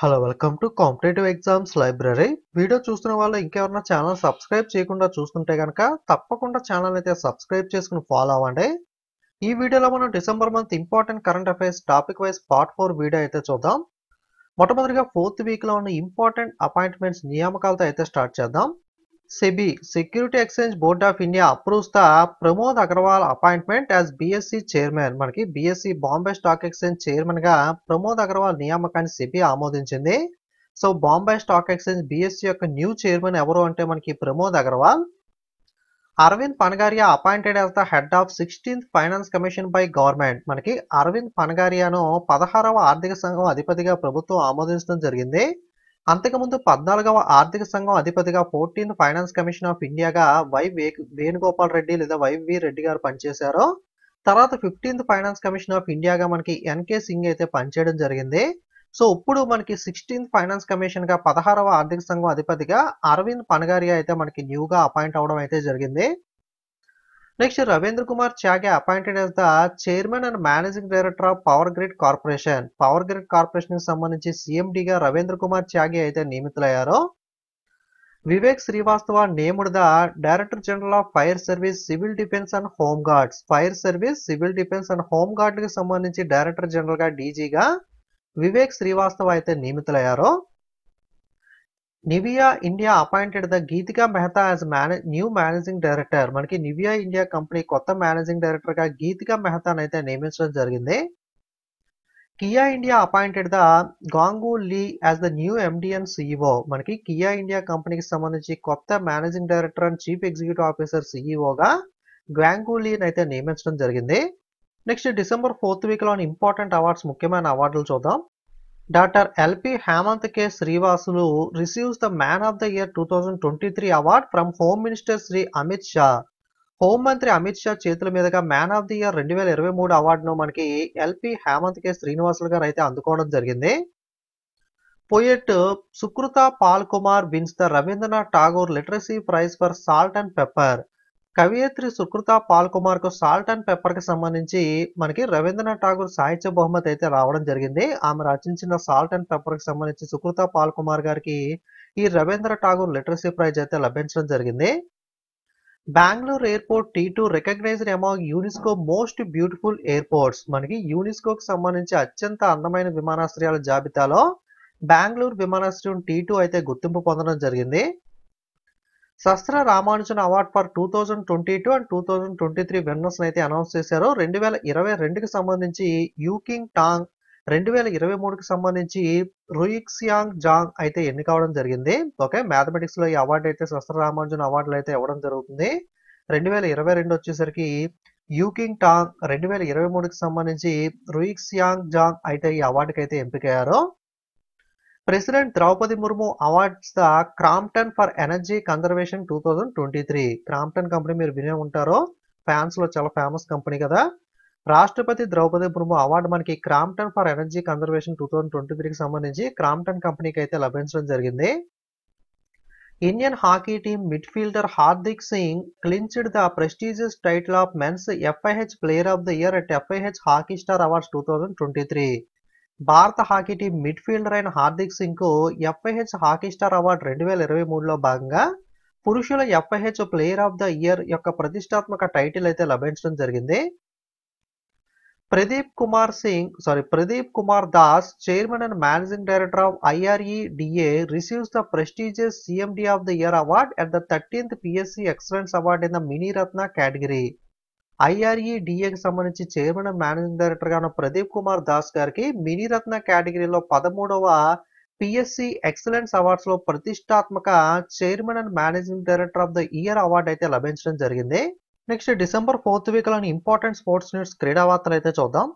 Hello welcome to competitive exams library. Video చూస్తున్న వాళ్ళు ఇంకెవరైనా ఛానల్ సబ్స్క్రైబ్ చేయకుండా చూస్తుంటే కనుక తప్పకుండా ఛానల్ అయితే సబ్స్క్రైబ్ చేసుకుని ఫాలో అవ్వండి. ఈ వీడియోలో మనం December month important current affairs topic wise part 4 video అయితే చూద్దాం. మొట్టమొదటిగా 4th వీక్లో ఉన్న ఇంపార్టెంట్ అపాయింట్మెంట్స్ నియామకాలతో అయితే స్టార్ట్ చేద్దాం. SEBI security exchange board of India approves the Pramod Agarwal appointment as BSE chairman. మనకి BSE Bombay stock exchange chairman గా ప్రమోద్ అగర్వాల్ నియామకాన్ని సెబీ ఆమోదించింది. So Bombay stock exchange BSE యొక్క న్యూ చైర్మన్ ఎవరు అంటే మనకి Pramod Agarwal. Arvind Panagariya appointed as the head of 16th finance commission by government. మనకి అరవింద్ పనగారియాను 16వ ఆర్థిక సంఘం అధిపతిగా ప్రభుత్వం ఆమోదించడం జరిగింది. అంతకుముందు 14వ ఆర్థిక సంఘం అధిపతిగా 14th ఫైనాన్స్ కమిషన్ ఆఫ్ ఇండియాగా వేణుగోపాల్ రెడ్డి లేదా వైవి రెడ్డి గారు పనిచేశారు. తర్వాత 15th ఫైనాన్స్ కమిషన్ ఆఫ్ ఇండియాగా మనకి ఎన్కే సింగ్ అయితే పనిచేయడం జరిగింది. సో ఇప్పుడు మనకి 16th ఫైనాన్స్ కమిషన్ గా 16వ ఆర్థిక సంఘం అధిపతిగా అరవింద్ పనగారియా అయితే మనకి న్యూగా అపాయింట్ అవడం అయితే జరిగింది. Next Ravindra Kumar Tyagi appointed as the chairman and managing director of power grid corporation. Power grid corporation కి సంబంధించి సిఎండిగా రవీంద్ర కుమార్ త్యాగే అయితే నియమితులయ్యారు. Vivek Srivastava named the director general of fire service civil defence and home guards. Fire service civil defence and home guard కి సంబంధించి director general గా డీజీగా వివేక్ శ్రీవాస్తవ అయితే నియమితులయ్యారు. Nivea India appointed the Geetika Mehta as new managing director. మనకి నివియా ఇండియా కంపెనీ కొత్త managing director గా గీతికా మెహతాను అయితే నియమించడం జరిగింది. Kia India appointed the Gwanggu Lee as the new MD and CEO. మనకి కియా ఇండియా కంపెనీకి సంబంధించి కొత్త managing director and chief executive officer సిఇఓగా గాంగు లీని అయితే నియమించడం జరిగింది. నెక్స్ట్ డిసెంబర్ 4th వీక్లోని ఇంపార్టెంట్ అవార్డ్స్, ముఖ్యమైన అవార్డులు చూద్దాం. Doctor LP Hemant K Srivasulu receives the man of the year 2023 award from home minister Shri Amit Shah. హోంమంత్రి అమిత్ షా చేతుల మీదుగా మ్యాన్ ఆఫ్ ది ఇయర్ 2023 అవార్డును మనకి ఎల్పి హేమంత్ కే శ్రీనివాసులు గారు అయితే అందుకోవడం జరిగింది. Poet Sukrita Paul Kumar wins the Rabindranath Tagore literacy prize for salt and pepper. కవయిత్రి సుకృత పాల్ కుమార్ కు సాల్ట్ అండ్ పెప్పర్ కి సంబంధించి మనకి రవీంద్రనాథ్ ఠాగూర్ సాహిత్య బహుమతి అయితే రావడం జరిగింది. ఆమె రచించిన సాల్ట్ అండ్ పెప్పర్ కి సంబంధించి సుకృత పాల్ కుమార్ గారికి ఈ రవీంద్ర ఠాగూర్ లిటరసీ ప్రైజ్ అయితే లభించడం జరిగింది. Bengaluru airport T2 recognised among UNESCO most beautiful airports. మనకి యునెస్కోకి సంబంధించి అత్యంత అందమైన విమానాశ్రయాల జాబితాలో బెంగళూరు విమానాశ్రయం T2 అయితే గుర్తింపు పొందడం జరిగింది. శస్త్ర Ramanujan award for 2022 and 2023 winners అయితే అనౌన్స్ చేశారు. 2022కి సంబంధించి యూకింగ్ టాంగ్, 2023కి సంబంధించి రుయిక్సియాంగ్ జాంగ్ అయితే ఎన్నిక అవడం జరిగింది. ఓకే, మ్యాథమెటిక్స్ లో ఈ అవార్డు అయితే శస్త్ర రామానుజన్ అవార్డులు అయితే ఇవ్వడం జరుగుతుంది. 2022 వచ్చేసరికి యూకింగ్ టాంగ్, 2023కి సంబంధించి రుయిక్సియాంగ్ జాంగ్ అయితే ఈ అవార్డుకి అయితే ఎంపికయ్యారు. President Draupadi Murmu awards the Crompton for energy conservation 2023. Crompton company మీరు వినే ఉంటారో, ఫ్యాన్స్ లో చాలా ఫేమస్ కంపెనీ కదా. రాష్ట్రపతి ద్రౌపది ముర్ము అవార్డు మనకి క్రాంప్టన్ ఫర్ ఎనర్జీ కన్జర్వేషన్ 2023కి సంబంధించి క్రాంప్టన్ కంపెనీకి అయితే లభించడం జరిగింది. Indian hockey team midfielder Hardik Singh clinched the prestigious title of men's FIH player of the year at FIH hockey star awards 2023. భారత హాకీ టీం మిడ్ఫీల్డర్ అయిన హార్దిక్ సింగ్ కు FIH హాకీ స్టార్ అవార్డు 2023లో భాగంగా పురుషుల FIH player of the year యొక్క ప్రతిష్టాత్మక టైటిల్ అయితే లభించడం జరిగింది. Pradeep Kumar Das, chairman and managing director of IREDA receives the prestigious CMD of the year award at the 13th PSC excellence award in the mini Ratna category. IREDAకి సంబంధించి చైర్మన్ అండ్ మేనేజింగ్ డైరెక్టర్ గా ఉన్న ప్రదీప్ కుమార్ దాస్ గారికి మినీ రత్న కేటగిరీలో 13వ PSC ఎక్సలెన్స్ అవార్డ్స్ లో ప్రతిష్టాత్మక chairman and managing director of the year award అయితే లభించడం జరిగింది. నెక్స్ట్ డిసెంబర్ 4th వీక్లోని ఇంపార్టెంట్ స్పోర్ట్స్ న్యూస్, క్రీడా వార్తలు అయితే చూద్దాం.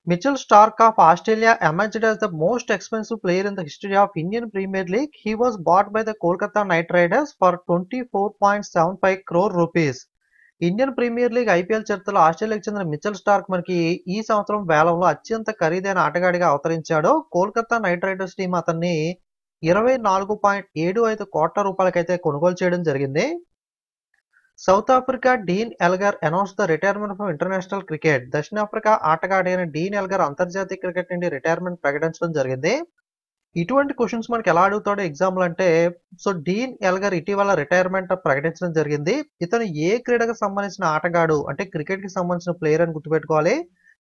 Mitchell Starc of Australia emerged as the most expensive player in the history of Indian premier league. He was bought by the Kolkata Knight Riders for 24.75 crore rupees. Indian premier league IPL చరిత్రలో ఆస్ట్రేలియాకు చెందిన Mitchell Starc మనకి ఈ సంవత్సరం వేలంలో అత్యంత ఖరీదైన ఆటగాడిగా అవతరించాడు. కోల్కతా నైట్ రైడర్స్ టీం అతన్ని 24.75 కోట్ల రూపాయలకైతే కొనుగోలు చేయడం జరిగింది. South Africa Dean Elgar announce the retirement from international cricket. దక్షిణాఫ్రికా ఆటగాడైన డీన్ ఎల్గర్ అంతర్జాతీయ క్రికెట్ నుండి రిటైర్మెంట్ ప్రకటించడం జరిగింది. ఇటువంటి క్వశ్చన్స్ మనకి ఎలా అడుగుతాడో ఎగ్జాంపుల్ అంటే, సో డీన్ ఎల్గర్ ఇటీవల రిటైర్మెంట్ ప్రకటించడం జరిగింది. ఇతను ఏ క్రీడకు సంబంధించిన ఆటగాడు అంటే క్రికెట్ కి సంబంధించిన ప్లేయర్ అని గుర్తుపెట్టుకోవాలి,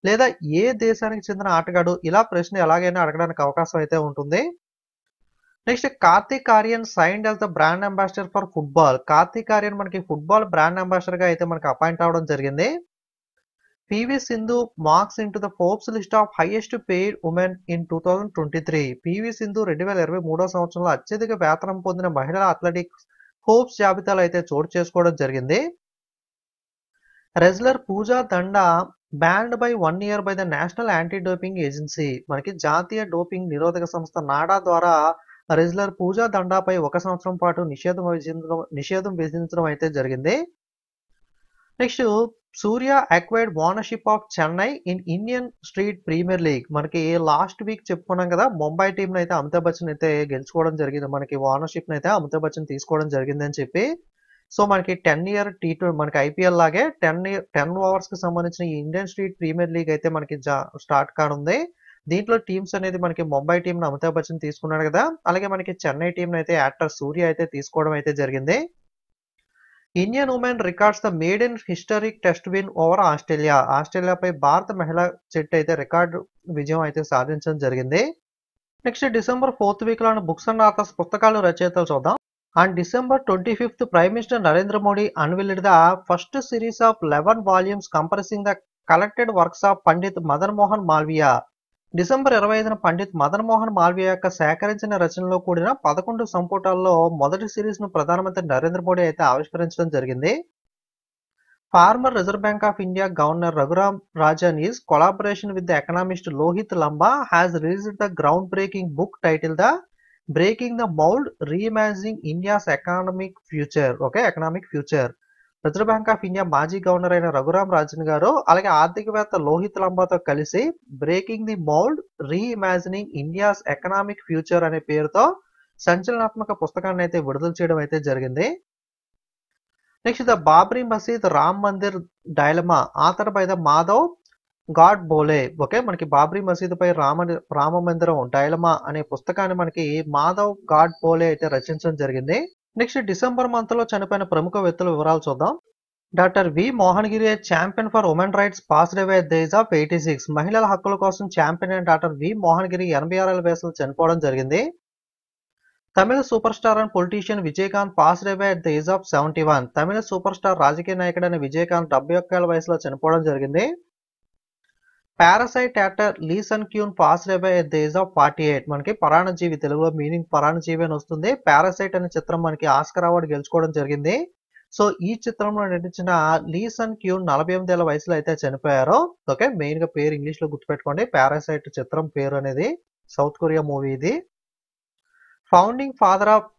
లేదా ఏ దేశానికి చెందిన ఆటగాడు, ఇలా ప్రశ్న ఎలాగైనా అడగడానికి అవకాశం అయితే ఉంటుంది. Next, Karthik Aryan signed as the brand ambassador for football. Karthik Aryan మనకి ఫుట్బాల్ బ్రాండ్ అంబాసిడర్ గా అయితే మనకి అపాయింట్ అవడం జరిగింది. PV Sindhu marks into the Forbes list of highest paid women in 2023. PV Sindhu 2023 సంవత్సరంలో అత్యధిక వేతనం పొందిన మహిళల అథ్లెటిక్స్ ఫోర్బ్స్ జాబితాలో అయితే చోటు చేసుకోవడం జరిగింది. Wrestler Pooja Dhanda banned by 1 year by the national anti doping agency. మనకి జాతీయ డోపింగ్ నిరోధక సంస్థ నాడా ద్వారా రెజ్లర్ పూజా దండాపై 1 సంవత్సరం పాటు నిషేధం విధించడం అయితే జరిగింది. Next, Surya acquired ownership of Chennai in Indian street premier league. మనకి లాస్ట్ వీక్ చెప్పుకున్నాం కదా, ముంబై టీం అయితే అమితాబ్ బచ్చన్ అయితే గెలుచుకోవడం జరిగింది, మనకి ఓనర్షిప్ అయితే అమితాబ్ బచ్చన్ తీసుకోవడం జరిగింది అని చెప్పి. సో మనకి 10-year T20 మనకి ఐపీఎల్ లాగే 10 ఓవర్స్ కి సంబంధించిన ఈ ఇండియన్ స్ట్రీట్ ప్రీమియర్ లీగ్ అయితే మనకి స్టార్ట్ కానుంది. దీంట్లో టీమ్స్ అనేది మనకి ముంబై టీం అమితాబ్ బచ్చన్ తీసుకున్నాడు కదా, అలాగే మనకి చెన్నై టీం అయితే యాక్టర్ సూర్య అయితే తీసుకోవడం అయితే జరిగింది. Indian women records the maiden historic test win over Australia. ఆస్ట్రేలియాపై భారత మహిళా జట్టు అయితే రికార్డు విజయం అయితే సాధించడం జరిగింది. నెక్స్ట్, December 4th వీక్ లోని బుక్స్ అండ్ ఆథర్స్ పుస్తకాలు రచయితలు చూద్దాం. On December 25th, Prime Minister Narendra Modi unveiled the first series of 11 volumes comprising the collected works of Pandit Madan Mohan Malviya. December 25న పండిత్ మదన్ మోహన్ మాల్వియా యొక్క సేకరించిన రచనలో కూడిన 11 సంపుటాల్లో మొదటి సిరీస్ ను ప్రధానమంత్రి నరేంద్ర మోడీ అయితే ఆవిష్కరించడం జరిగింది. Former reserve bank of India governor Raghuram Rajan is collaboration with the economist Rohit Lamba has released the ground breaking book title the breaking the mould reimagining India's economic future. Okay, economic future. Reserve bank of India మాజీ గవర్నర్ అయిన రఘురామ్ రాజన్ గారు అలాగే ఆర్థికవేత్త లోహిత్ లంబాతో కలిసి breaking the mould reimagining India's economic future అనే పేరుతో సంచలనాత్మక పుస్తకాన్ని అయితే విడుదల చేయడం అయితే జరిగింది. Next, the Babri Masjid Ram Mandir dilemma author by the Madhav Godbole. Okay, మనకి బాబ్రీ మసీద్ పై రామ మందిరం డైలమా అనే పుస్తకాన్ని మనకి మాధవ్ గాడ్ బోలే అయితే రచించడం జరిగింది. నెక్స్ట్, డిసెంబర్ మంత్ లో చనిపోయిన ప్రముఖ వ్యక్తుల వివరాలు చూద్దాం. Doctor V మోహన్గిరి champion for women rights passed away at the age of 86. మహిళల హక్కుల కోసం ఛాంపియన్ అయిన డాక్టర్ వి మోహన్గిరి 86 వయసులో చనిపోవడం జరిగింది. Tamil super star and politician Vijayakanth passed away at the age of 71. Tamil super star రాజకీయ నాయకుడైన విజయకాంత్ 71 వయసులో చనిపోవడం జరిగింది. Parasite actor Lee Sun Kyun passed away at the age of 48. మనకి పరాణజీవి, తెలుగులో మీనింగ్ పరాణజీవి అని వస్తుంది. పారాసైట్ అనే చిత్రం మనకి ఆస్కర్ అవార్డు గెలుచుకోవడం జరిగింది. సో ఈ చిత్రంలో నటించిన లీ సన్ క్యూన్ 48 వయసులో అయితే చనిపోయారు. ఓకే, మెయిన్ గా పేరు ఇంగ్లీష్ లో గుర్తుపెట్టుకోండి, పారాసైట్ చిత్రం పేరు అనేది. సౌత్ కొరియా మూవీ ఇది. Founding father of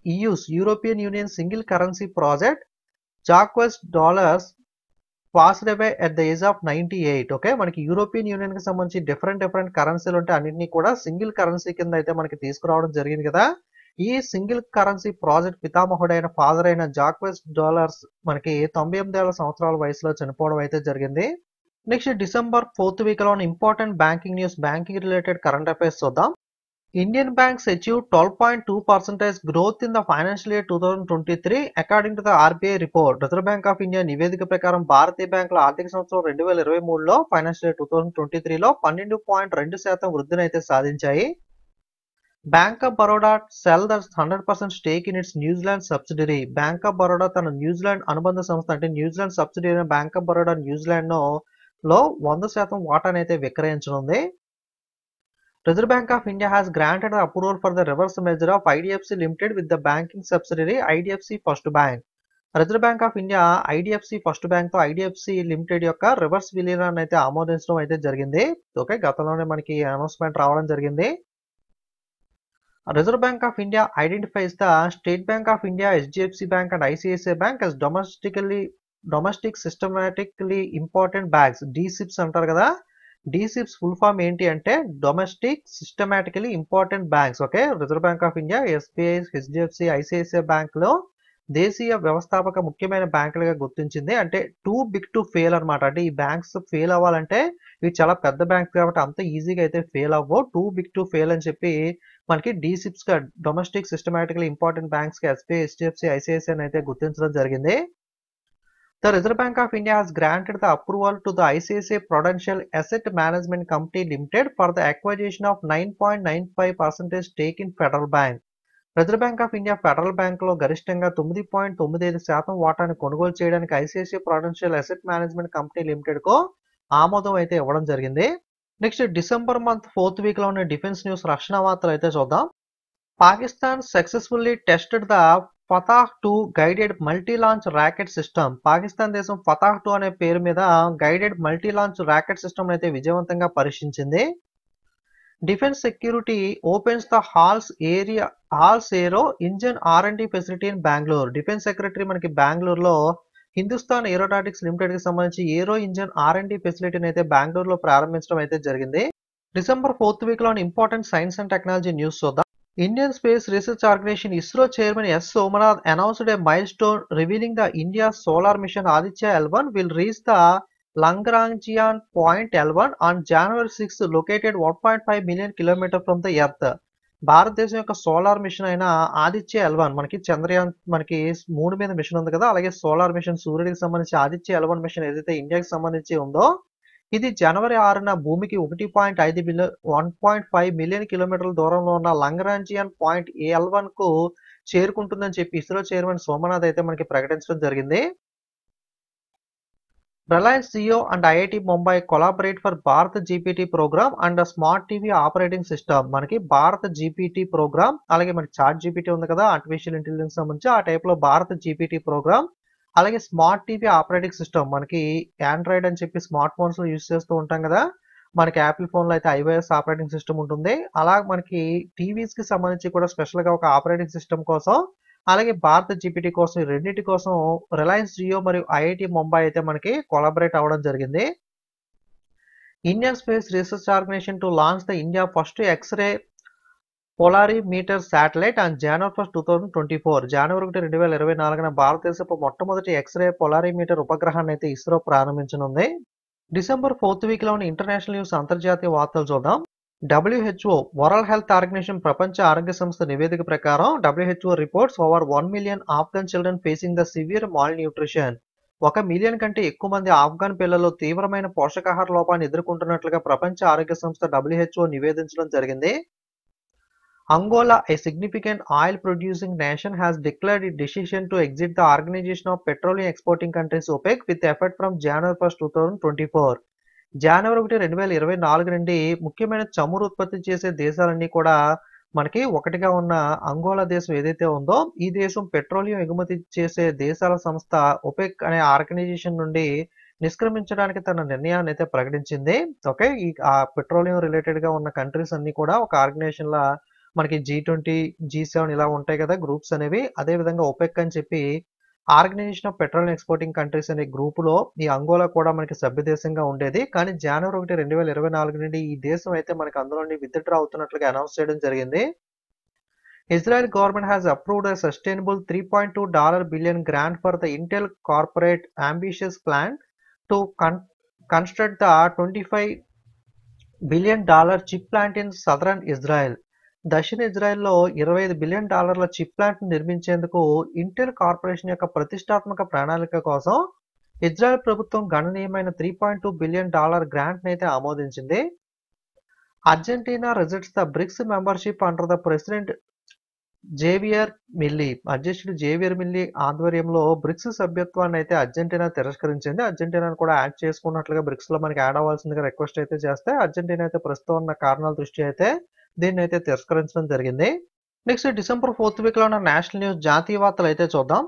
European union single currency project Jacques dollars passed away at the age of 98. Okay, మనకి యూరోపియన్ యూనియన్ కి సంబంధించి డిఫరెంట్ కరెన్సీలు ఉంటే అన్నింటినీ కూడా సింగిల్ కరెన్సీ కింద అయితే మనకి తీసుకురావడం జరిగింది కదా. ఈ సింగిల్ కరెన్సీ ప్రాజెక్ట్ పితామహుడైన ఫాదర్ అయిన జాక్వెస్ డాలర్స్ మనకి 98 సంవత్సరాల వయసులో చనిపోవడం అయితే జరిగింది. నెక్స్ట్, December 4th వీక్ లో important banking news, banking related current affairs చూద్దాం. Indian banks achieved 12.2% growth in the financial year 2023 according to the RBI report. Reserve bank of India నివేదిక ప్రకారం భారతీయ బ్యాంకుల ఆర్థిక సంవత్సరం 2023లో ఫైనాన్షియల్ ఇయర్ 2023లో 12.2% వృద్ధిని అయితే సాధించాయి. Bank of Baroda cell the 100% stake in it's New Zealand subsidiary. Bank of Baroda తన న్యూజిలాండ్ అనుబంధ సంస్థ అంటే న్యూజిలాండ్ సబ్సిడరీ అయిన బ్యాంక్ ఆఫ్ బరోడా న్యూజిలాండ్ లో 100% వాటాను అయితే విక్రయించనుంది. Reserve Bank of India has granted the approval for the reverse merger of IDFC Limited with the banking subsidiary IDFC First Bank. Reserve bank of India IDFC first bank తో IDFC limited యొక్క reverse విలీనాన్ని అయితే ఆమోదించడం అయితే జరిగింది. Okay, గతంలోనే మనకి announcement రావడం జరిగింది. Reserve bank of India identifies the state bank of India, HDFC bank and ICICI bank as domestic systematically important banks, DSIBs అంటారు కదా. DSIBs ఫుల్ ఫామ్ ఏంటి అంటే domestic systematically important banks. Okay, reserve bank of India, SBI, HDFC, ICICI bank లో దేశీయ వ్యవస్థాపక ముఖ్యమైన బ్యాంకులుగా గుర్తించింది. అంటే టూ బిగ్ టు ఫెయిల్ అనమాట. అంటే ఈ బ్యాంక్స్ ఫెయిల్ అవ్వాలంటే ఇవి చాలా పెద్ద బ్యాంక్స్ కాబట్టి అంత ఈజీగా అయితే ఫెయిల్ అవ్వవు, టూ బిగ్ టు ఫెయిల్ అని చెప్పి మనకి DSIBs గా డొమెస్టిక్ సిస్టమాటికలీ ఇంపార్టెంట్ బ్యాంక్స్ కి SBI, HDFC, ICICI అయితే గుర్తించడం జరిగింది. The Reserve Bank of India has granted the approval to the ICICI Prudential Asset Management Company Limited for the acquisition of 9.95% stake in Federal Bank. Reserve bank of India federal bank లో గరిష్టంగా 9.95% వాటాను కొనుగోలు చేయడానికి ICICI Prudential asset management company limited కు ఆమోదం అయితే ఇవ్వడం జరిగింది. Next December month 4th week లో ఉన్న డిఫెన్స్ న్యూస్ రక్షణ వార్తలు అయితే చూద్దాం. Pakistan successfully tested the Fatah 2 guided multi launch rocket system. Pakistan దేశం ఫతాహ్ 2 అనే పేరు మీద guided multi launch rocket system అయితే విజయవంతంగా పరీక్షించింది. Defense Security opens the Hals Aero Engine R&D facility in Bangalore. Defense Secretary మనకి బెంగళూరులో హిందుస్థాన్ ఏరోనాటిక్స్ లిమిటెడ్ కి సంబంధించి ఏరో ఇంజిన్ R&D ఫెసిలిటీని అయితే బెంగళూరులో ప్రారంభించడం అయితే జరిగింది. డిసెంబర్ 4th వీక్ లో important science and technology news చూద్దాం. Indian space research organisation ISRO chairman S Somanath announced a milestone revealing the India solar mission Aditya L1 will reach the Lagrangian point L1 on January 6 located 1.5 million kilometers from the earth. భారతదేశం యొక్క solar machine అయిన Aditya L1 మనకి చంద్రయాన్ మనకి మూడు మీద machine ఉంది కదా, అలాగే సోలార్ మిషన్ సూర్యుడికి సంబంధించి ఆదిత్య L1 మిషన్ ఏదైతే ఇండియాకి సంబంధించి ఉందో ఇది జనవరి 6న భూమికి 1.5 మిలియన్ కిలోమీటర్ల దూరంలో ఉన్న లంగ్రాంజియన్ పాయింట్ L1 కు చేరుకుంటుందని చెప్పి ఇస్రో చైర్మన్ సోమనాథ్ అయితే మనకి ప్రకటించడం జరిగింది. Reliance Jio and IIT Mumbai collaborate for Bharat GPT program and a Smart TV operating system. మనకి భారత్ జీపీటీ ప్రోగ్రామ్ అలాగే మనకి చాట్ జీపీటీ ఉంది కదా ఆర్టిఫిషియల్ ఇంటెలిజెన్స్ సంబంధించి ఆ టైప్ లో భారత్ జీపీటీ ప్రోగ్రామ్ అలాగే స్మార్ట్ టీవీ ఆపరేటింగ్ సిస్టమ్ మనకి ఆండ్రాయిడ్ అని చెప్పి స్మార్ట్ ఫోన్స్ లో యూజ్ చేస్తూ ఉంటాం కదా, మనకి యాపిల్ ఫోన్ లో అయితే iOS ఆపరేటింగ్ సిస్టమ్ ఉంటుంది. అలా మనకి టీవీస్ కి సంబంధించి కూడా స్పెషల్ గా ఒక ఆపరేటింగ్ సిస్టమ్ కోసం అలాగే భారత్ జీపీటీ కోసం రెండింటి కోసం రిలయన్స్ జియో మరియు ఐఐటి ముంబై అయితే మనకి కొలాబరేట్ అవ్వడం జరిగింది. Indian space research organisation to launch the India first X-ray polarimeter satellite on January 1, 2024. జనవరి 1, 2024న భారతదేశపు మొట్టమొదటి ఎక్స్రే పోలారిమీటర్ ఉపగ్రహాన్ని అయితే ఇస్రో ప్రారంభించనుంది. డిసెంబర్ 4th వీక్ లో ఉన్న ఇంటర్నేషనల్ న్యూస్ అంతర్జాతీయ వార్తలు చూద్దాం. WHO వరల్డ్ హెల్త్ ఆర్గనైజేషన్ ప్రపంచ ఆరోగ్య సంస్థ నివేదిక ప్రకారం WHO reports over 1 million Afghan children facing the severe mall nutrition. 1 million కంటే ఎక్కువ మంది ఆఫ్ఘన్ పిల్లలు తీవ్రమైన పోషకాహార లోపాన్ని ఎదుర్కొంటున్నట్లుగా ప్రపంచ ఆరోగ్య సంస్థ WHO నివేదించడం జరిగింది. Angola, a significant oil producing nation, has declared its decision to exit the Organization of Petroleum Exporting Countries OPEC with effect from January 1, 2024. జనవరి 1, 2024 నుండి ముఖ్యమైన చమురు ఉత్పత్తి చేసే దేశాలన్నీ కూడా మనకి ఒకటిగా ఉన్న అంగోలా దేశం ఏదైతే ఉందో ఈ దేశం పెట్రోలియం ఎగుమతి చేసే దేశాల సంస్థ ఒపెక్ అనే ఆర్గనైజేషన్ నుండి నిష్క్రమించడానికి తన నిర్ణయాన్ని అయితే ప్రకటించింది. ఓకే, ఈ పెట్రోలియం రిలేటెడ్ గా ఉన్న కంట్రీస్ అన్ని కూడా ఒక ఆర్గనైజేషన్ లా మనకి G20, G7 ఇలా ఉంటాయి కదా గ్రూప్స్ అనేవి, అదే విధంగా ఒపెక్ అని చెప్పి organisation of petroleum exporting countries అనే గ్రూప్ లో ఈ అంగోలా కూడా మనకి సభ్య దేశంగా ఉండేది. కానీ జనవరి 1, 2024 నుండి ఈ దేశం అయితే మనకి అందులో నుండి విత్డ్రా అవుతున్నట్లుగా అనౌన్స్ చేయడం జరిగింది. Israel government has approved a sustainable $3.2 billion grant for the Intel corporate ambitious plan to construct the $25 billion chip plant in southern Israel. దక్షిణ ఇజ్రాయెల్లో $25 బిలియన్ చిప్ ప్లాంట్ నిర్మించేందుకు ఇంటెల్ కార్పొరేషన్ యొక్క ప్రతిష్టాత్మక ప్రణాళిక కోసం ఇజ్రాయెల్ ప్రభుత్వం గణనీయమైన $3.2 బిలియన్ గ్రాంట్ అయితే ఆమోదించింది. Argentina rejects the BRICS membership under the president Javier Milei. అధ్యక్షుడు జేవియర్ మిల్లీ ఆధ్వర్యంలో బ్రిక్స్ సభ్యత్వాన్ని అయితే అర్జెంటీనా తిరస్కరించింది. అర్జెంటీనాను కూడా యాడ్ చేసుకున్నట్లుగా బ్రిక్స్ లో మనకి యాడ్ అవ్వాల్సిందిగా రిక్వెస్ట్ అయితే చేస్తే అర్జెంటీనా అయితే ప్రస్తుతం ఉన్న కారణాల దృష్టి అయితే దీన్ని అయితే తిరస్కరించడం జరిగింది. నెక్స్ట్ డిసెంబర్ 4th వీక్ లో ఉన్న నేషనల్ న్యూస్ జాతీయ వార్తలు అయితే చూద్దాం.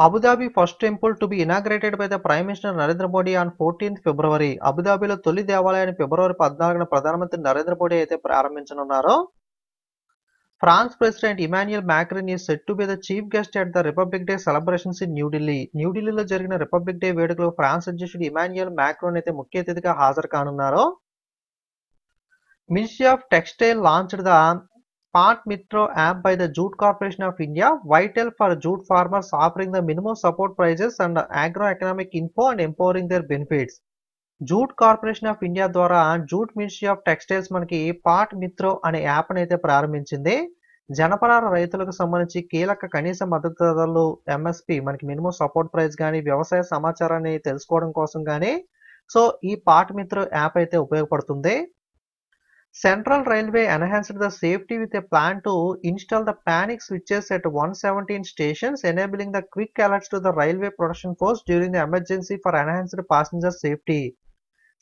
Abu Dhabi first temple to be inaugurated by the prime minister Narendra Modi on 14th ఫిబ్రవరి. అబుదాబిలో తొలి దేవాలయాన్ని ఫిబ్రవరి 14న ప్రధానమంత్రి నరేంద్ర మోడీ అయితే ప్రారంభించనున్నారు. France president Emmanuel Macron is set to be the chief guest at the republic day celebrations in New Delhi. న్యూఢిల్లీలో జరిగిన రిపబ్లిక్ డే వేడుకలో ఫ్రాన్స్ అధ్యక్షుడు Emmanuel Macron అయితే ముఖ్య అతిథిగా హాజరు కానున్నారు. Ministry of Textile launched the Smart Metro app by the Jute Corporation of India, vital for jute farmers, offering the minimum support prices and agroeconomic info and empowering their benefits. Jute corporation of India ద్వారా jute ministry of textiles మనకి pot Mitro అనే app అయితే ప్రారంభించింది. జనపనార రైతులకు సంబంధించి కీలక కనీస మద్దతు ధరలు ఎంఎస్పి మనకి మినిమం సపోర్ట్ ప్రైస్ కానీ వ్యవసాయ సమాచారాన్ని తెలుసుకోవడం కోసం కానీ సో ఈ పాట్ మిత్రో యాప్ అయితే ఉపయోగపడుతుంది. Central Railway enhanced the safety with a plan to install the panic switches at 117 stations, enabling the quick alerts to the Railway Protection Force during the emergency for enhanced passenger safety.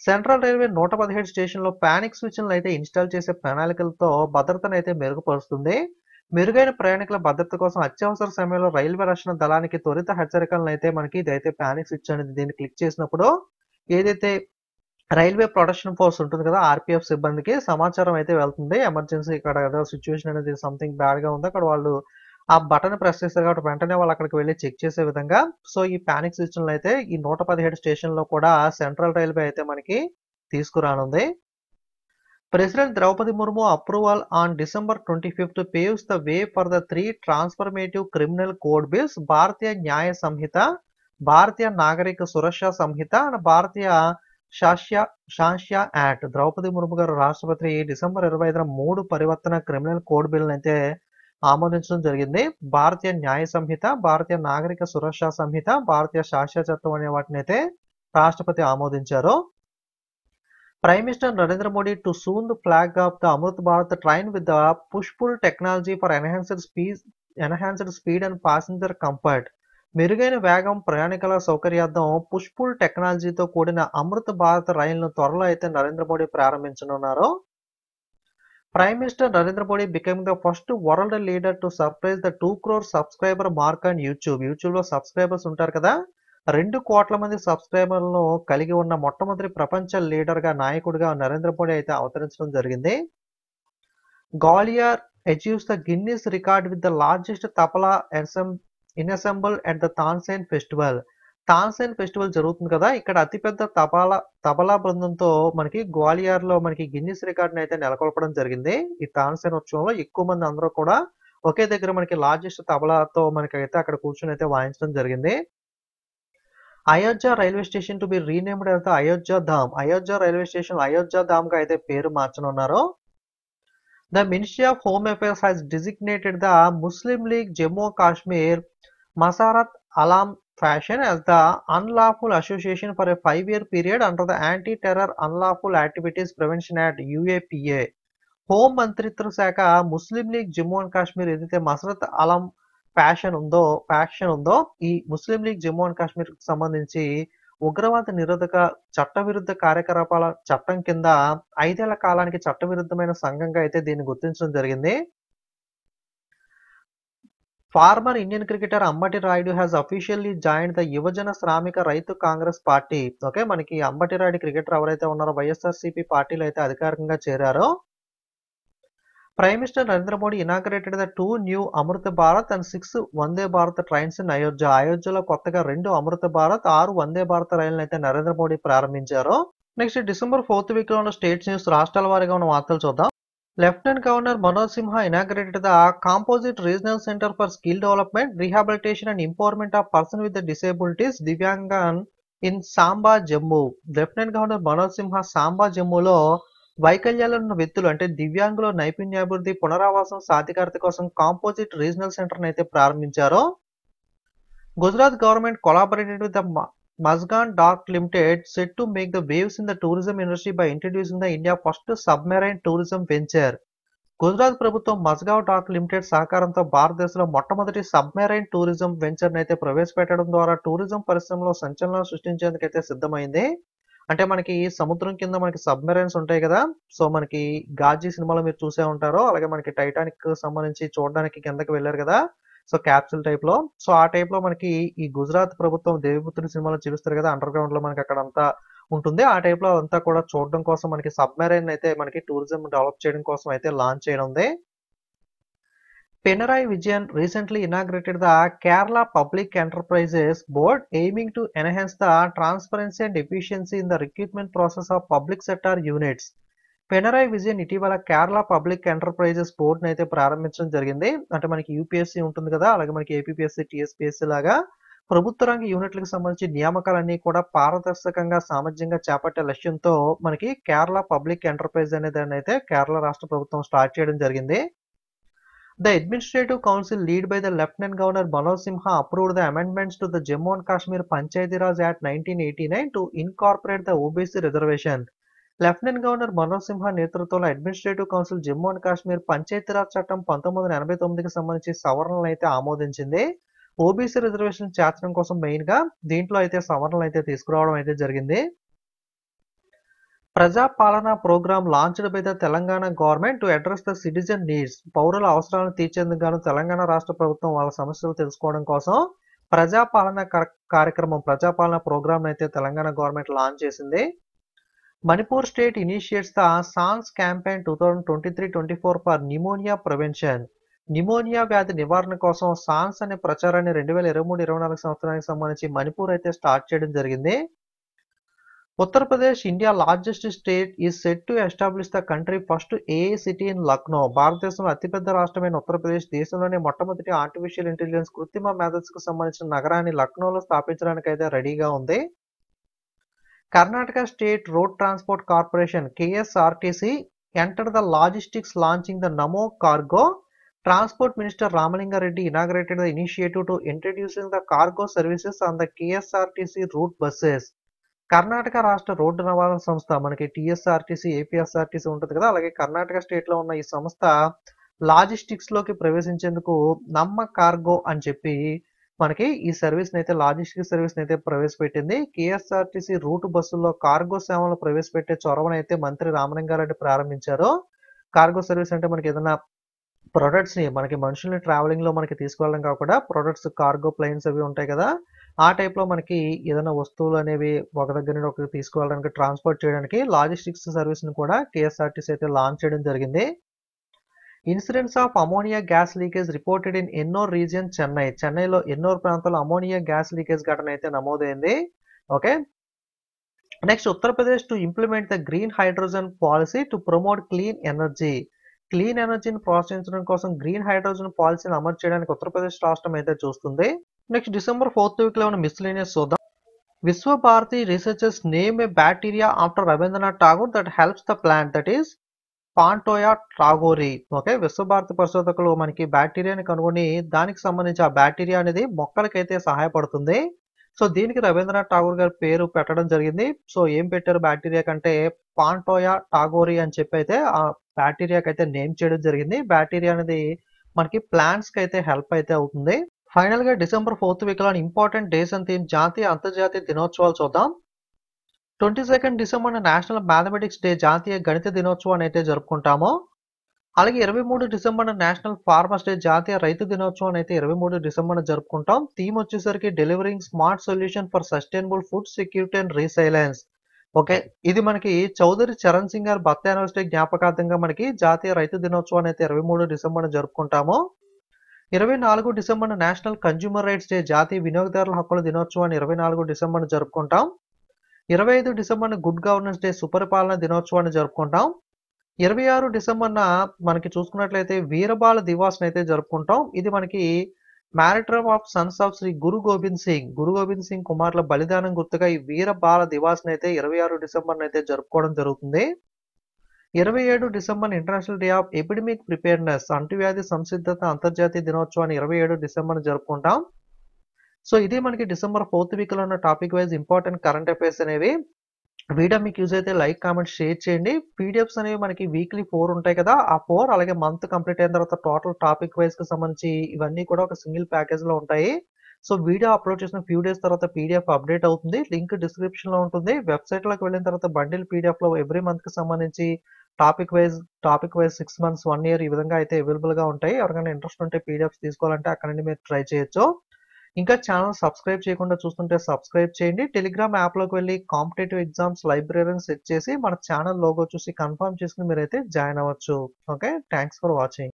Central railway 117 స్టేషన్లో panic స్విచ్లను అయితే install చేసే ప్రణాళికలతో భద్రతను అయితే మెరుగుపరుస్తుంది. మెరుగైన ప్రయాణికుల భద్రత కోసం అత్యవసర సమయంలో రైల్వే రక్షణ దళానికి త్వరిత హెచ్చరికలను అయితే మనకి ఇదైతే పానిక్ స్విచ్ అనేది దీన్ని క్లిక్ చేసినప్పుడు ఏదైతే రైల్వే ప్రొటెక్షన్ ఫోర్స్ ఉంటుంది కదా ఆర్పిఎఫ్ సిబ్బందికి సమాచారం అయితే వెళ్తుంది. ఎమర్జెన్సీ ఇక్కడ ఏదో సిచ్యువేషన్ అనేది సంథింగ్ బ్యాడ్ గా ఉంది, అక్కడ వాళ్ళు ఆ బటన్ ప్రెస్ చేస్తారు కాబట్టి వెంటనే వాళ్ళు అక్కడికి వెళ్ళి చెక్ చేసే విధంగా సో ఈ పానిక్ స్విచ్లను అయితే ఈ 117 స్టేషన్ లో కూడా సెంట్రల్ రైల్వే అయితే మనకి తీసుకురానుంది. President Draupadi Murmu approval on December 25th paves the way for the 3 transformative criminal code bills, Bharatiya Nyaya Sanhita, Bharatiya Nagarik Suraksha Sanhita and Bharatiya షాష్య యాక్ట్. ద్రౌపది ముర్ము గారు రాష్ట్రపతి డిసెంబర్ 25న 3 పరివర్తన క్రిమినల్ కోడ్ బిల్ని అయితే ఆమోదించడం జరిగింది. భారతీయ న్యాయ సంహిత, భారతీయ నాగరిక సురక్ష సంహిత, భారతీయ షాష్య చట్టం అనే వాటిని అయితే రాష్ట్రపతి ఆమోదించారు. Prime Minister Narendra Modi to soon the flag of the Amrit Bharat train with the push-pull technology for enhanced speed and passenger comfort. మెరుగైన వేగం ప్రయాణికుల సౌకర్యార్థం పుష్ పుల్ టెక్నాలజీతో కూడిన అమృత్ భారత్ రైలును త్వరలో అయితే నరేంద్ర మోడీ ప్రారంభించనున్నారు. Prime minister Narendra Modi becoming the first world leader to surprise the 2 crore subscriber mark on YouTube లో సబ్స్క్రైబర్స్ ఉంటారు కదా 2 కోట్ల మంది సబ్స్క్రైబర్లను కలిగి ఉన్న మొట్టమొదటి ప్రపంచ లీడర్ గా నాయకుడిగా నరేంద్ర మోడీ అయితే అవతరించడం జరిగింది. Gwalior achieves the Guinness record with the largest tabla ensemble at the Tansen festival. Tansen festival జరుగుతుంది కదా, ఇక్కడ అతిపెద్ద తబలా బృందంతో మనకి గ్వాలియర్ లో మనకి గిన్నిస్ రికార్డుని అయితే నెలకొల్పడం జరిగింది. ఈ తాన్సేన్ ఉత్సవంలో ఎక్కువ మంది అందరూ కూడా ఒకే దగ్గర మనకి లార్జెస్ట్ తబలాతో మనకి అయితే అక్కడ కూర్చొని అయితే వాయించడం జరిగింది. Ayodhya railway station to be renamed as the Ayodhya Dham. Ayodhya railway station Ayodhya Dham గా అయితే పేరు మార్చనున్నారు. The Ministry of Home Affairs has designated the Muslim League Jammu Kashmir Masarat Alam Fashion as the unlawful association for a 5-year period under the Anti-Terror Unlawful Activities Prevention Act UAPA. Home మంత్రిత్వ శాఖ ముస్లిం league Jammu and Kashmir ఏదైతే మసరత్ అలం faction ఉందో ఈ ముస్లిం league Jammu and Kashmir కి సంబంధించి ఉగ్రవాద నిరోధక చట్టవిరుద్ధ కార్యకలాపాల చట్టం కింద 5 ఏళ్ల కాలానికి చట్టవిరుద్ధమైన సంఘంగా అయితే దీన్ని గుర్తించడం జరిగింది. Former Indian cricketer Ambati Rayudu has officially join the యువజన శ్రామిక రైతు కాంగ్రెస్ పార్టీ. ఓకే, మనకి అంబటి రాయుడు క్రికెటర్ ఎవరైతే ఉన్నారో వైఎస్ఆర్సీపీ పార్టీలో అయితే అధికారికంగా చేరారో. Prime Minister Narendra Modi inaugurated the 2 new Amrit Bharat and 6 Vande Bharat trains in Ayodhya. అయోధ్యలో కొత్తగా 2 అమృత భారత్ 6 వందే భారత్ రైళ్లను అయితే నరేంద్ర మోడీ ప్రారంభించారు. నెక్స్ట్ December 4th వీక్ లో ఉన్న స్టేట్స్ న్యూస్ రాష్ట్రాల వారీగా ఉన్న వార్తలు చూద్దాం. Lieutenant governor Manoj Sinha inaugurated the Composite Regional Center for Skill Development, Rehabilitation and Empowerment of Persons with Disabilities Divyangan in Samba Jammu. Lieutenant governor Manoj Sinha Samba జమ్మూలో వైకల్యాలు ఉన్న వ్యక్తులు అంటే దివ్యాంగుల నైపుణ్యాభివృద్ధి పునరావాసం సాధికారత కోసం కాంపోజిట్ రీజనల్ సెంటర్ అయితే ప్రారంభించారు. Gujarat government collaborated with the Mazagon dock limited set to make the waves in the tourism industry by introducing the India first submarine tourism venture. Gujarat ప్రభుత్వం మజ్గావ్ డాక్ లిమిటెడ్ సహకారంతో భారతదేశంలో మొట్టమొదటి సబ్మెరైన్ టూరిజం వెంచర్ అయితే ప్రవేశపెట్టడం ద్వారా tourism పరిశ్రమలో సంచలనం సృష్టించేందుకైతే సిద్ధమైంది. అంటే మనకి సముద్రం కింద మనకి సబ్మెరైన్స్ ఉంటాయి కదా, సో మనకి గాజీ సినిమాలో మీరు చూసే ఉంటారో అలాగే మనకి టైటానిక్ సంబంధించి చూడడానికి కిందకి వెళ్ళారు కదా, సో క్యాప్సూల్ టైప్ లో, సో ఆ టైప్ లో మనకి ఈ గుజరాత్ ప్రభుత్వం దేవిపుత్రుడి సినిమాలో చూపిస్తారు కదా అండర్ గ్రౌండ్ లో మనకి అక్కడ అంతా ఉంటుంది, ఆ టైప్ లో అంతా కూడా చూడడం కోసం మనకి సబ్మెరైన్ అయితే మనకి టూరిజం డెవలప్ చేయడం కోసం అయితే లాంచ్ చేయడం ఉంది. Pinarayi Vijayan recently inaugurated the Kerala Public Enterprises Board, aiming to enhance the transparency and efficiency in the recruitment process of public sector units. Pinarayi Vijayan ఇటీవల కేరళ పబ్లిక్ ఎంటర్ప్రైజెస్ బోర్డ్ అయితే ప్రారంభించడం జరిగింది. అంటే మనకి యూపీఎస్సీ ఉంటుంది కదా, అలాగే మనకి ఏపీపీఎస్సీ టీఎస్పీఎస్సీ లాగా ప్రభుత్వ రంగ యూనిట్లకు సంబంధించి నియామకాలన్నీ కూడా పారదర్శకంగా సామర్థ్యంగా చేపట్టే లక్ష్యంతో మనకి కేరళ పబ్లిక్ ఎంటర్ప్రైజ్ అనే దాన్ని అయితే కేరళ రాష్ట్ర ప్రభుత్వం స్టార్ట్ చేయడం జరిగింది. The Administrative Council, led by the Lieutenant Governor Manoj Simha, approved the amendments to the Jammu and Kashmir Panchayati Raj Act 1989 to incorporate the OBC reservation. Lieutenant governor Manoj Sinha నేతృత్వంలో administrative council Jammu and Kashmir Panchayati Raj చట్టం 1989కి సంబంధించి సవరణలు అయితే ఆమోదించింది. OBC reservation చేర్చడం కోసం main గా దీంట్లో అయితే సవరణలు అయితే తీసుకురావడం అయితే జరిగింది. Praja Palana programme launched by the Telangana government to address the citizen needs. పౌరుల అవసరాలను తీర్చేందుకు గాను తెలంగాణ రాష్ట్ర ప్రభుత్వం వాళ్ళ సమస్యలు తెలుసుకోవడం కోసం ప్రజాపాలన ప్రజాపాలన ప్రోగ్రామ్ అయితే తెలంగాణ గవర్నమెంట్ లాంచ్ చేసింది. Manipur state initiates the sands campaign 2023-24 for pneumonia prevention. Pneumonia వ్యాధి నివారణ కోసం సాన్స్ అనే ప్రచారాన్ని 2023-24 సంవత్సరానికి సంబంధించి మణిపూర్ అయితే స్టార్ట్ చేయడం జరిగింది. Uttar Pradesh, India largest state, is set to establish the country first AI city in Lucknow. భారతదేశంలో అతిపెద్ద రాష్ట్రమైన ఉత్తరప్రదేశ్ దేశంలోనే మొట్టమొదటి ఆర్టిఫిషియల్ ఇంటెలిజెన్స్ కృత్రిమ మేధస్సుకు సంబంధించిన నగరాన్ని లక్నోలో స్థాపించడానికి అయితే రెడీగా ఉంది. Karnataka state road transport corporation KSRTC enter the logistics launching the Namo cargo. Transport minister Ramalinga Reddy inaugurated the initiative to introducing the cargo services on the KSRTC route buses. Karnataka రాష్ట్ర రోడ్డు రవాణా సంస్థ మనకి టీఎస్ఆర్టీసీ, ఏపీఎస్ఆర్టీసీ ఉంటుంది కదా, అలాగే కర్ణాటక స్టేట్ లో ఉన్న ఈ సంస్థ లాజిస్టిక్స్ లోకి ప్రవేశించేందుకు నమ్మ కార్గో అని చెప్పి మనకి ఈ సర్వీస్ అయితే లాజిస్టిక్స్ సర్వీస్ అయితే ప్రవేశపెట్టింది. కేఎస్ఆర్టీసీ రూట్ బస్సుల్లో కార్గో సేవలు ప్రవేశపెట్టే చొరవనైతే మంత్రి రామలింగారెడ్డి ప్రారంభించారు. కార్గో సర్వీస్ అంటే మనకి ఏదైనా ప్రొడక్ట్స్ ని మనకి మనుషుల్ని ట్రావెలింగ్ లో మనకి తీసుకెళ్ళడం కాకుండా ప్రొడక్ట్స్ కార్గో ప్లేన్స్ అవి ఉంటాయి కదా, ఆ టైప్ లో మనకి ఏదైనా వస్తువులు అనేవి ఒక దగ్గర నుండి ఒకరికి తీసుకువెళ్ళడానికి ట్రాన్స్పోర్ట్ చేయడానికి లాజిస్టిక్స్ సర్వీస్ ని కూడా కేఎస్ఆర్టీసీ అయితే లాంచ్ చేయడం జరిగింది. Incidents of ammonia gas leakage reported in Ennore region Chennai. చెన్నైలో ఎన్నోర్ ప్రాంతంలో అమోనియా గ్యాస్ లీకేజ్ ఘటన అయితే నమోదైంది. Okay, next Uttar Pradesh to implement the green hydrogen policy to promote clean energy. Clean ఎనర్జీని ప్రోత్సహించడం కోసం గ్రీన్ హైడ్రోజన్ పాలసీని అమలు చేయడానికి ఉత్తరప్రదేశ్ రాష్ట్రం అయితే చూస్తుంది. నెక్స్ట్ డిసెంబర్ 4th వీక్ లో ఉన్న మిస్లేనియస్ చూద్దాం. Visva Bharati researchers name a bacteria after Rabindranath Tagore that helps the plant, that is Pantoea tagorei. Okay, Visva Bharati పరిశోధకులు మనకి బ్యాక్టీరియాని కనుగొని దానికి సంబంధించి ఆ బ్యాక్టీరియా అనేది మొక్కలకైతే సహాయపడుతుంది. సో దీనికి రవీంద్రనాథ్ ఠాగూర్ గారి పేరు పెట్టడం జరిగింది. సో ఏం పెట్టారు బ్యాక్టీరియా కంటే పాంటోయా టాగోరి అని చెప్పి అయితే ఆ బ్యాక్టీరియాకి అయితే నేమ్ చేయడం జరిగింది. బ్యాక్టీరియా అనేది మనకి ప్లాంట్స్ కి అయితే హెల్ప్ అయితే అవుతుంది. ఫైనల్ గా డిసెంబర్ 4th వీక్ లో ఇంపార్టెంట్ డేస్ అండ్ థీమ్ జాతీయ అంతర్జాతీయ దినోత్సవాలు చూద్దాం. 22nd December national mathematics day, జాతీయ గణిత దినోత్సవాన్ని అయితే జరుపుకుంటాము. అలాగే 23 డిసెంబర్ నేషనల్ ఫార్మర్స్ డే, జాతీయ రైతు దినోత్సవాన్ని అయితే 23 డిసెంబర్ జరుపుకుంటాం. థీమ్ వచ్చేసరికి delivering smart solution for sustainable food security and resilience. Okay, ఇది మనకి చౌదరి చరణ్ సింగ్ గారి బర్త్ యానివర్సరీ జ్ఞాపకార్థంగా మనకి జాతీయ రైతు దినోత్సవాన్ని అయితే 23 డిసెంబర్ జరుపుకుంటాము. 24 December national consumer rights day, జాతీయ వినియోగదారుల హక్కుల దినోత్సవాన్ని 24 డిసెంబర్ జరుపుకుంటాం. 25 డిసెంబర్ గుడ్ గవర్నెన్స్ డే, సుపరిపాలన దినోత్సవాన్ని జరుపుకుంటాం. 26 డిసెంబర్న మనకి చూసుకున్నట్లయితే వీరబాల దివాస్ అయితే జరుపుకుంటాం. ఇది మనకి మ్యారిటమ్ of Sons of Shri Guru Gobind Singh కుమార్ల బలిదానం గుర్తుగా ఈ వీరబాల దివాస్ అయితే 26 డిసెంబర్ అయితే జరుపుకోవడం జరుగుతుంది. 27 December international day of epidemic preparedness, అంటువ్యాధి సంసిద్ధత అంతర్జాతీయ దినోత్సవాన్ని 27 డిసెంబర్ జరుపుకుంటాం. సో ఇది మనకి డిసెంబర్ 4th వీక్ లో ఉన్న topic wise important current affairs అనేవి. వీడియో మీకు యూజ్ అయితే లైక్, కామెంట్, షేర్ చేయండి. పీడిఎఫ్స్ అనేవి మనకి వీక్లీ 4 ఉంటాయి కదా, ఆ 4 అలాగే మంత్ కంప్లీట్ అయిన తర్వాత టోటల్ టాపిక్ వైజ్ కి సంబంధించి ఇవన్నీ కూడా ఒక సింగిల్ ప్యాకేజ్ లో ఉంటాయి. సో వీడియో అప్లోడ్ చేసిన ఫ్యూ డేస్ తర్వాత పీడిఎఫ్ అప్డేట్ అవుతుంది. లింక్ డిస్క్రిప్షన్ లో ఉంటుంది. వెబ్సైట్ లోకి వెళ్ళిన తర్వాత బండిల్ పీడిఎఫ్ లో ఎవ్రీ మంత్ కి సంబంధించి టాపిక్ వైజ్ 6 months 1 year ఈ విధంగా అయితే అవైలబుల్ గా ఉంటాయి. ఎవరికైనా ఇంట్రెస్ట్ ఉంటే పీడిఎఫ్స్ తీసుకోవాలంటే అక్కడ నుండి మీరు ట్రై చేయొచ్చు. ఇంకా ఛానల్ సబ్స్క్రైబ్ చేయకుండా చూస్తుంటే సబ్స్క్రైబ్ చేయండి. టెలిగ్రామ్ యాప్ లోకి వెళ్ళి కాంపిటేటివ్ ఎగ్జామ్స్ లైబ్రరీని సెట్ చేసి మన ఛానల్ లోగో చూసి కన్ఫర్మ్ చేసుకుని మీరైతే జాయిన్ అవ్వచ్చు. Okay, thanks for watching.